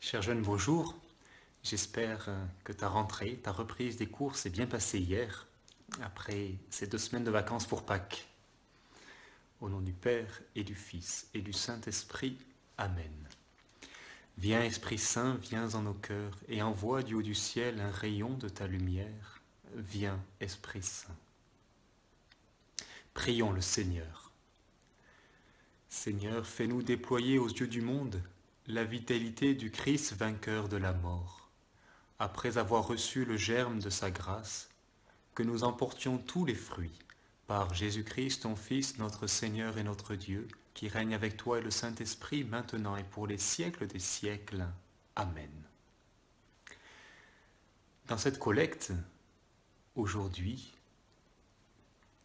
Cher jeune, bonjour. J'espère que ta rentrée, ta reprise des cours s'est bien passée hier, après ces 2 semaines de vacances pour Pâques. Au nom du Père et du Fils et du Saint-Esprit. Amen. Viens Esprit Saint, viens en nos cœurs et envoie du haut du ciel un rayon de ta lumière. Viens Esprit Saint. Prions le Seigneur. Seigneur, fais-nous déployer aux yeux du monde la vitalité du Christ vainqueur de la mort. Après avoir reçu le germe de sa grâce, que nous emportions tous les fruits, par Jésus-Christ, ton Fils, notre Seigneur et notre Dieu, qui règne avec toi et le Saint-Esprit, maintenant et pour les siècles des siècles. Amen. Dans cette collecte, aujourd'hui,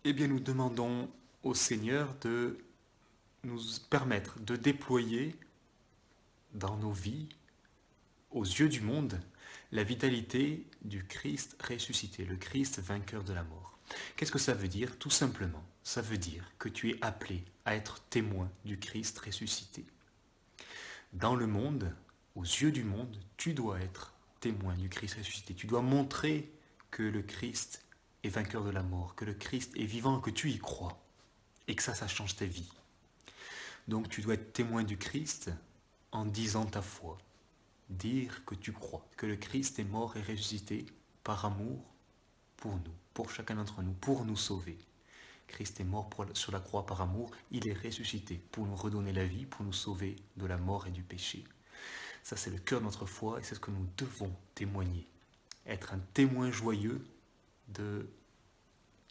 nous demandons au Seigneur de nous permettre de déployer dans nos vies, aux yeux du monde, la vitalité du Christ ressuscité, le Christ vainqueur de la mort. Qu'est-ce que ça veut dire? Tout simplement, ça veut dire que tu es appelé à être témoin du Christ ressuscité. Dans le monde, aux yeux du monde, tu dois être témoin du Christ ressuscité. Tu dois montrer que le Christ est vainqueur de la mort, que le Christ est vivant, que tu y crois, et que ça change ta vie. Donc tu dois être témoin du Christ en disant ta foi. Dire que tu crois, que le Christ est mort et ressuscité par amour pour nous, pour chacun d'entre nous, pour nous sauver. Christ est mort sur la croix par amour, il est ressuscité pour nous redonner la vie, pour nous sauver de la mort et du péché. Ça, c'est le cœur de notre foi et c'est ce que nous devons témoigner. Être un témoin joyeux de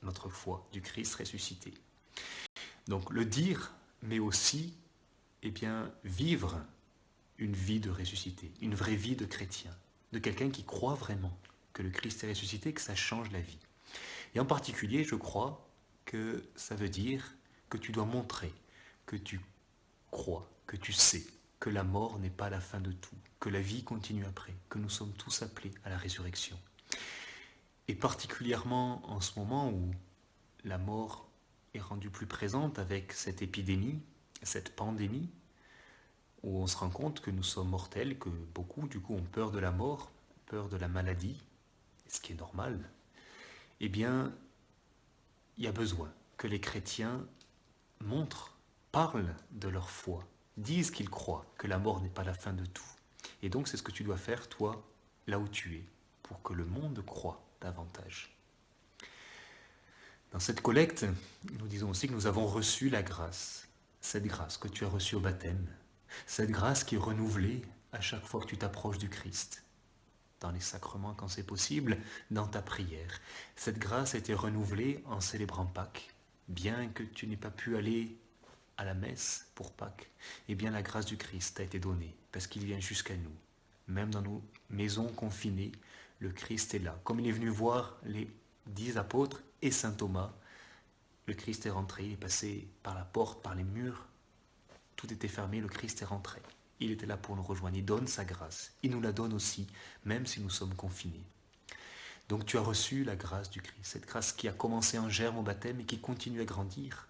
notre foi, du Christ ressuscité. Donc le dire, mais aussi vivre une vie de ressuscité, une vraie vie de chrétien, de quelqu'un qui croit vraiment que le Christ est ressuscité, que ça change la vie. Et en particulier, je crois que ça veut dire que tu dois montrer que tu crois, que tu sais que la mort n'est pas la fin de tout, que la vie continue après, que nous sommes tous appelés à la résurrection. Et particulièrement en ce moment où la mort est rendue plus présente avec cette épidémie, cette pandémie, où on se rend compte que nous sommes mortels, que beaucoup du coup ont peur de la mort, peur de la maladie, ce qui est normal, il y a besoin que les chrétiens montrent, parlent de leur foi, disent qu'ils croient que la mort n'est pas la fin de tout. Et donc c'est ce que tu dois faire, toi, là où tu es, pour que le monde croie davantage. Dans cette collecte, nous disons aussi que nous avons reçu la grâce, cette grâce que tu as reçue au baptême, cette grâce qui est renouvelée à chaque fois que tu t'approches du Christ, dans les sacrements quand c'est possible, dans ta prière. Cette grâce a été renouvelée en célébrant Pâques. Bien que tu n'aies pas pu aller à la messe pour Pâques, la grâce du Christ t'a été donnée, parce qu'il vient jusqu'à nous. Même dans nos maisons confinées, le Christ est là. Comme il est venu voir les 10 apôtres et saint Thomas, le Christ est rentré, il est passé par la porte, par les murs. Tout était fermé, le Christ est rentré. Il était là pour nous rejoindre, il donne sa grâce. Il nous la donne aussi, même si nous sommes confinés. Donc tu as reçu la grâce du Christ, cette grâce qui a commencé en germe au baptême et qui continue à grandir.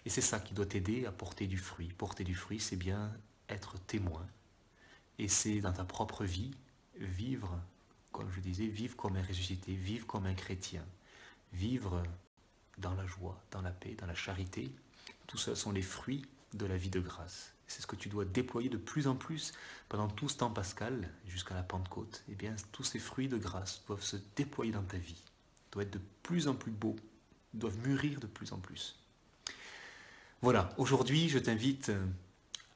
Et c'est ça qui doit t'aider à porter du fruit. Porter du fruit, c'est bien être témoin. Et c'est dans ta propre vie, vivre, comme je disais, vivre comme un ressuscité, vivre comme un chrétien. Vivre dans la joie, dans la paix, dans la charité. Tout ça sont les fruits de la vie de grâce. C'est ce que tu dois déployer de plus en plus pendant tout ce temps pascal, jusqu'à la Pentecôte. Tous ces fruits de grâce doivent se déployer dans ta vie, doivent être de plus en plus beaux, doivent mûrir de plus en plus. Voilà, aujourd'hui je t'invite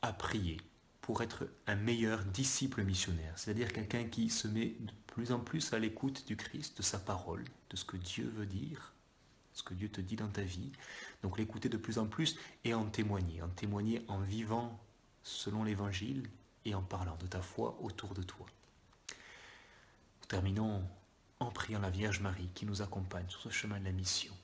à prier pour être un meilleur disciple missionnaire, c'est-à-dire quelqu'un qui se met de plus en plus à l'écoute du Christ, de sa parole, de ce que Dieu veut dire, ce que Dieu te dit dans ta vie, donc l'écouter de plus en plus et en témoigner en vivant selon l'Évangile et en parlant de ta foi autour de toi. Nous terminons en priant la Vierge Marie qui nous accompagne sur ce chemin de la mission.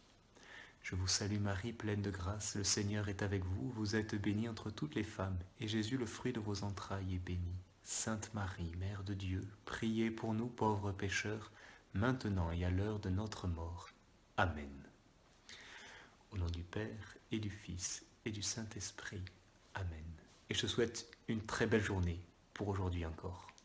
Je vous salue Marie, pleine de grâce, le Seigneur est avec vous, vous êtes bénie entre toutes les femmes, et Jésus, le fruit de vos entrailles, est béni. Sainte Marie, Mère de Dieu, priez pour nous pauvres pécheurs, maintenant et à l'heure de notre mort. Amen. Au nom du Père et du Fils et du Saint-Esprit. Amen. Et je te souhaite une très belle journée, pour aujourd'hui encore.